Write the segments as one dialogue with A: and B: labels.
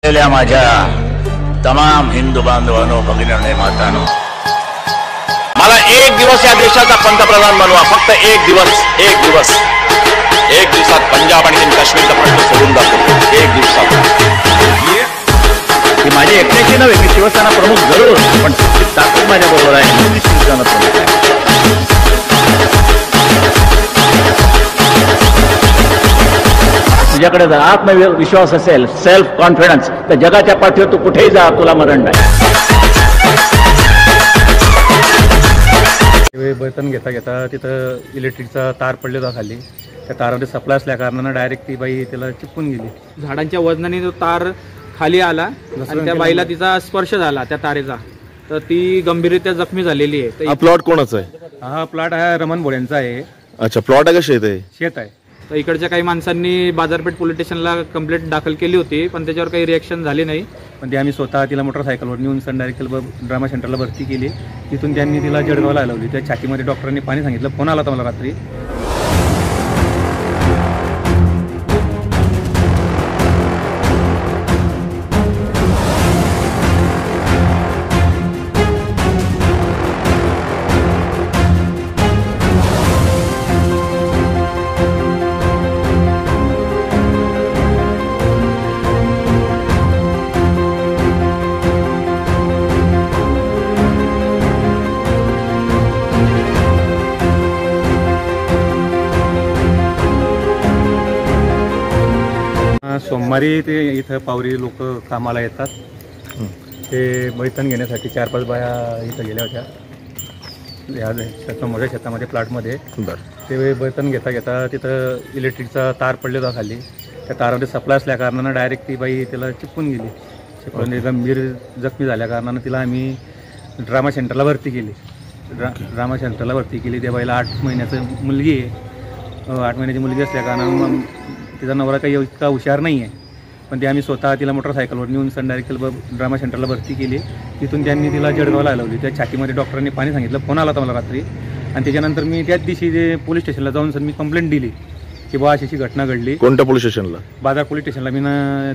A: माझ्या तमाम हिंदू बांधवांनो, भगिनींनो, मातांनो, मला एक दिवस या देशाचा पंतप्रधान बनवा. फक्त एक दिवस. एक दिवसात पंजाब आणि काश्मीरचा प्रश्न सोडून दाखवतो. एक दिवसात. ही माझी एकट्याची नव्हे, मी शिवसेना प्रमुख जरूर, पण ताकद माझ्या बरोबर आहे. मी शिवसेना प्रमुख आहे. तुझ्याकडे जर आत्मविश्वास असेल, सेल्फ कॉन्फिडन्स, तर जगाच्या पाठीवर तू कुठेही जा, तुला मरण नाही.
B: वेतन घेता तिथं इलेक्ट्रिकचा तार पडलेला खाली. त्या तारामध्ये सप्लाय असल्या कारणानं डायरेक्ट ती बाई त्याला चिपकून गेली.
C: झाडांच्या वजनाने तो तार खाली आला आणि त्या बाईला तिचा स्पर्श झाला त्या तारेचा, तर ती गंभीररित्या जखमी झालेली आहे.
D: हा प्लॉट कोणाचा आहे?
B: हा प्लॉट हा रमण भोळ्यांचा आहे.
D: अच्छा, प्लॉट आहे का शेत आहे?
B: शेत आहे.
C: तर इकडच्या काही माणसांनी बाजारपेठ पोलीस स्टेशनला कंप्लेंट दाखल केली होती, पण त्याच्यावर काही रिॲक्शन झाली नाही.
B: पण ते आम्ही स्वतः तिला मोटरसायकलवर नेऊन डायरेक्ट ड्रामा सेंटरला भरती केली. तिथून त्यांनी तिला जळगावला हलवली. त्या छातीमध्ये डॉक्टरांनी पाणी सांगितलं. फोन आला होता मला रात्री. सोमवारी ते इथं पावरी लोक कामाला येतात. ते बैतन घेण्यासाठी 4-5 बाया इथं गेल्या होत्या या समोरच्या शेतामध्ये प्लॉटमध्ये. ते बैतन घेता तिथं इलेक्ट्रिकचा तार पडलेला खाली. त्या तारामध्ये सप्लाय असल्या कारणानं डायरेक्ट ती बाई त्याला चिपकून गेली. चिपकून गंभीर जखमी झाल्या कारणानं तिला आम्ही ड्रामा सेंटरला भरती केली. ड्रामा सेंटरला भरती केली. त्या बाईला 8 महिन्याचं मुलगी आहे. 8 महिन्याची मुलगी असल्या कारणानं मग तिचा नवरा काही इतका हुशार नाही आहे. पण ते आम्ही स्वतः तिला मोटरसायकलवर नेऊन डायरेक्ट ड्रामा सेंटरला भरती केली. तिथून त्यांनी तिला जळगावला हलवली. त्या छातीमध्ये डॉक्टरांनी पाणी सांगितलं. फोन आला होता मला रात्री. आणि त्याच्यानंतर मी त्याच दिवशी ते पोलीस स्टेशनला जाऊन मी कंप्लेंट दिली की बा अशी घटना घडली.
D: कोणत्या पोलीस स्टेशनला?
B: बाजार पोलीस स्टेशनला मी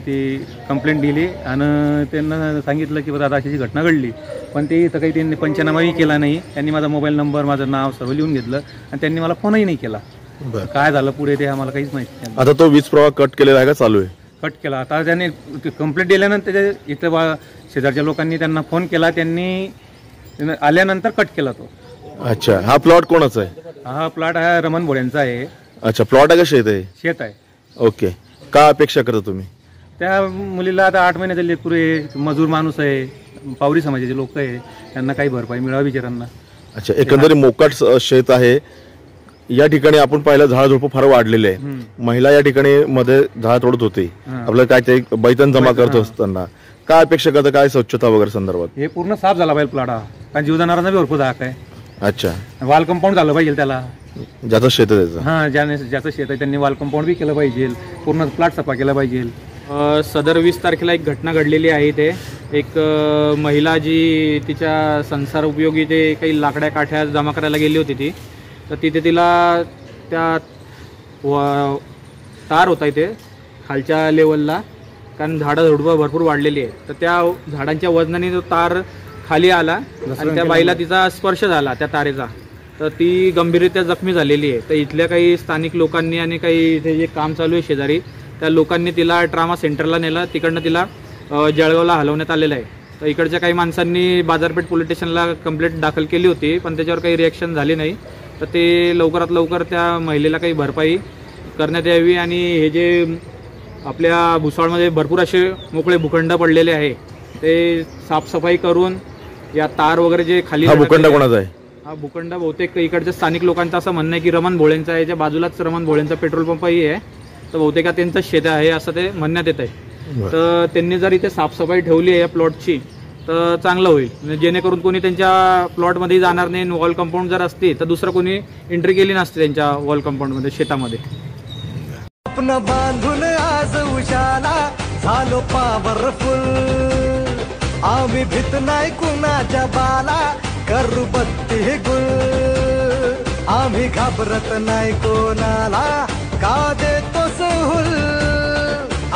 B: ती कंप्लेंट दिली आणि त्यांना सांगितलं की दादा अशी घटना घडली. पण ते इथं काही त्यांनी पंचनामाही केला नाही. त्यांनी माझा मोबाईल नंबर, माझं नाव सर्व लिहून घेतलं आणि त्यांनी मला फोनही नाही केला. काय झालं पुढे ते आम्हाला काहीच माहिती नाही.
D: आता तो वीज प्रवाह कट केलेला आहे का चालू आहे?
B: कट केला. आता त्याने कंप्लेंट दिल्यानंतर इथं शेजारच्या लोकांनी त्यांना फोन केला. त्यांनी आल्यानंतर कट केला तो.
D: अच्छा, हा प्लॉट कोणाचा आहे?
B: हा प्लॉट हा रमण भोळ्यांचा आहे.
D: अच्छा, प्लॉट आहे का शेत आहे?
B: शेत आहे.
D: ओके, काय अपेक्षा करता तुम्ही?
B: त्या मुलीला आता 8 महिन्याचे लेकरू आहे, मजूर माणूस आहे, पावरी समाजाचे लोक आहे, त्यांना काही भरपाई मिळावी बिचारांना.
D: अच्छा, एकंदरीत मोकाट शेत आहे. या ठिकाणी आपण पाहिलं झाडझुडपं फार वाढलेले आहे. महिला या ठिकाणी मध्ये झाड तोडत होती. आपलं काय ते बैतन जमा करत असताना काय अपेक्षा करतं? काय स्वच्छता वगैरे संदर्भात?
B: हे पूर्ण साफ झाला पाहिजे प्लॉट हा, कारण जीवजनारांना भरपूर धाक आहे.
D: अच्छा,
B: वॉल कंपाऊंड झालं पाहिजे त्याला.
D: ज्याचं शेत आहे त्याचं.
B: हा, ज्याचं शेत आहे त्यांनी वॉल कंपाऊंड बी केलं पाहिजे. पूर्ण प्लॉट सफा केला पाहिजे.
C: सदर 20 तारखेला एक घटना घडलेली आहे. ते एक महिला जी तिच्या संसार उपयोगी ते काही लाकड्या काठ्या जमा करायला गेली होती ती, तर तिथे तिला त्या तार होता इथे खालच्या लेवलला, कारण झाडं भरपूर वाढलेली आहे. तर त्या झाडांच्या वजनाने तो तार खाली आला आणि त्या बाईला तिचा स्पर्श झाला त्या तारेचा, तर ती गंभीररित्या जखमी झालेली आहे. तर इथल्या काही स्थानिक लोकांनी आणि काही इथे जे काम चालू आहे शेजारी, त्या लोकांनी तिला ट्रामा सेंटरला नेलं. तिकडनं तिला जळगावला हलवण्यात आलेलं आहे. तर इकडच्या काही माणसांनी बाजारपेठ पोलीस स्टेशनला कंप्लेंट दाखल केली होती, पण त्याच्यावर काही रिॲक्शन झाली नाही. तर ते लवकरात लवकर त्या महिलेला काही भरपाई करण्यात यावी. आणि हे जे आपल्या भुसावळमध्ये भरपूर असे मोकळे भूखंड पडलेले आहे, ते साफसफाई करून या तार वगैरे जे खाली.
D: हा भूखंड कोणाचा आहे?
C: हा भूखंड बहुतेक इकडच्या स्थानिक लोकांचं असं म्हणणं आहे की रमण भोळ्यांचा आहे. याच्या बाजूलाच रमण भोळ्यांचा पेट्रोल पंपही आहे, तर बहुतेक त्यांचं शेत आहे असं ते म्हणण्यात येत आहे. तर त्यांनी जर इथे साफसफाई ठेवली आहे या प्लॉटची तर चांगलं होईल, जेणेकरून कोणी त्यांच्या प्लॉटमध्ये जाणार नाही. वॉल कंपाऊंड जर असते तर दुसरं कोणी एंट्री केली नसते त्यांच्या वॉल कंपाऊंडमध्ये, शेतामध्ये.
E: आपण बांधून आज उशाला झालो पॉवरफुल, आम्ही भीत नाही कुणाच्या बाला, करू बत्ती गुल, आम्ही घाबरत नाही कोणाला, का देतो सहूल,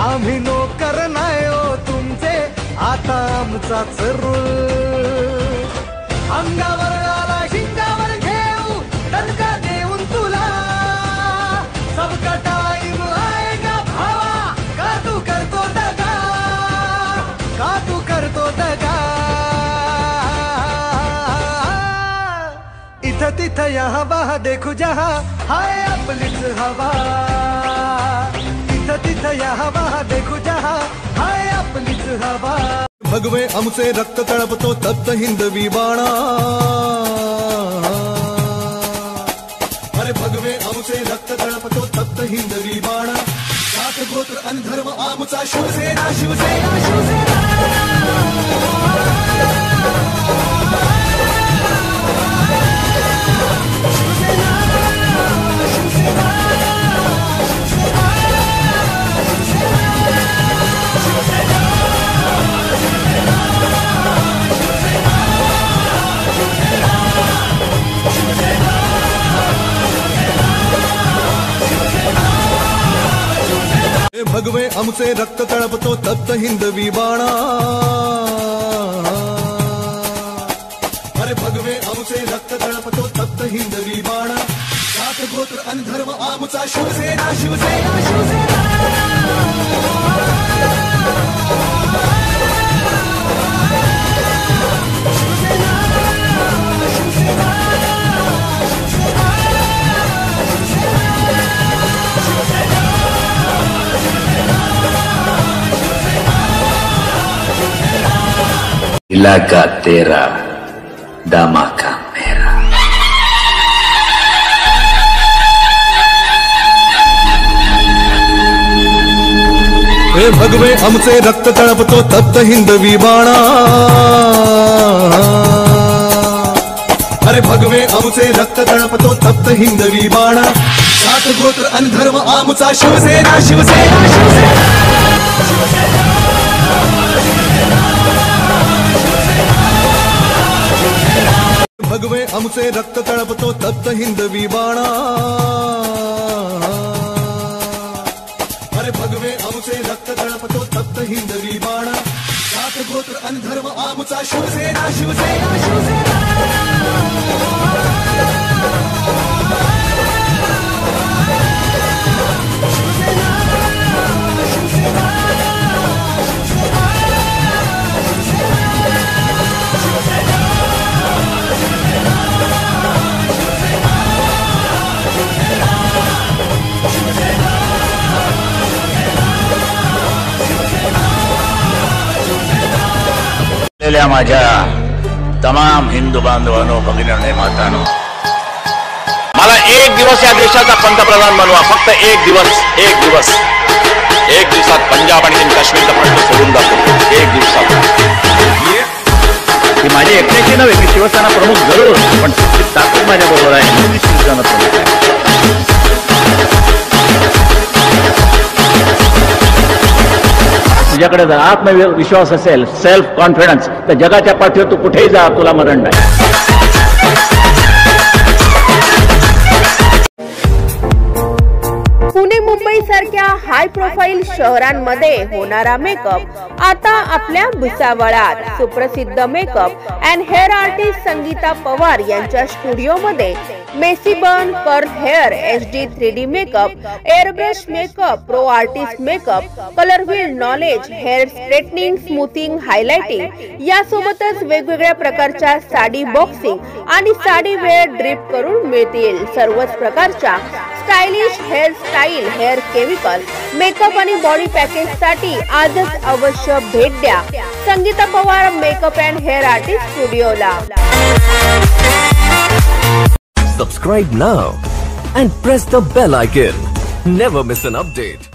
E: आम्ही नोकर नाही ओ तुम असाच रूळ अंगावर आला शिंगावर घेऊ दणका देऊन तुला सबका टाइम आएगा भावा का तू करतो दगा का तू करतो दगा इथं तिथं यहाँ वहाँ देखू जहाँ हाय आपलीच हवा इथं तिथं यहाँ वहाँ देखू जहाँ हाय आपलीच हवा भगवे आमचे रक्त तळपतो तप्त हिंदवी बाणा अरे भगवे आमचे रक्त तळपतो तप्त हिंदवी बाणा जात गोत्र अन धर्म आमचा शिवसेना शिवसेना शिवसेना भगवे आमचे रक्त तळपतो तप्त हिंदवी बाणा अरे भगवे आमचे रक्त तळपतो तप्त हिंदवी बाणा जात गोत्र अन धर्म आमचा शिवसेना शिवसेना शिवसेना
F: इलाका तेरा धमाका मेरा
E: हे भगवे आमचे रक्त तळपतो तप्त हिंदवी बाणा अरे भगवे आमचे रक्त तळपतो तप्त हिंदवी बाणा जात गोत्र अन धर्म आमचा शिवसेना शिवसेना शिवसेना भगवे आमचे रक्त तळपतो तप्त हिंदवी बाणा अरे भगवे आमचे रक्त तळपतो तप्त हिंदवी बाणा जात गोत्र अन धर्म आमचा शिवसेना शिवसेना शिवसेना
A: माझ्या तमाम हिंदू बांधवांनो भगिनींनो मातांनो मला एक दिवस या देशाचा पंतप्रधान बनवा फक्त एक दिवस एक दिवसात पंजाब आणि काश्मीरचा प्रश्न सोडून दाखवतो एक दिवसात ही माझी एकट्याची नव्हे मी शिवसेना प्रमुख जरूर पण ताकद माझ्या बरोबर आहे मी शिवसेना प्रमुख आहे तुझ्याकडे जर आत्मविश्वास असेल सेल्फ कॉन्फिडन्स तर जगाच्या पाठीवर तू कुठेही जा तुला मरण नाही
G: पुणे मुंबई सारख्या हाय प्रोफाईल शहरांमध्ये होणारा मेकअप आता आपल्या भुसावळात सुप्रसिद्ध makeup and hair artist Sangeeta Pawar यांच्या स्टुडिओमध्ये messy bun, curl hair, HD 3D makeup, airbrush makeup, pro artist makeup, colour wheel knowledge, hair straightening, smoothing, highlighting यासोबतच वेगवेगळ्या प्रकारच्या साडी बॉक्सिंग आणि साडी वेअर ड्रिप करून मिळतील. सर्वच प्रकारच्या stylish hair style, hair chemical, makeup आणि बॉडी पॅकेज साठी आजच अवश्य भेट द्या Sangeeta Pawar makeup and hair artist स्टुडिओला.
H: Subscribe now and press the bell icon. Never miss an update.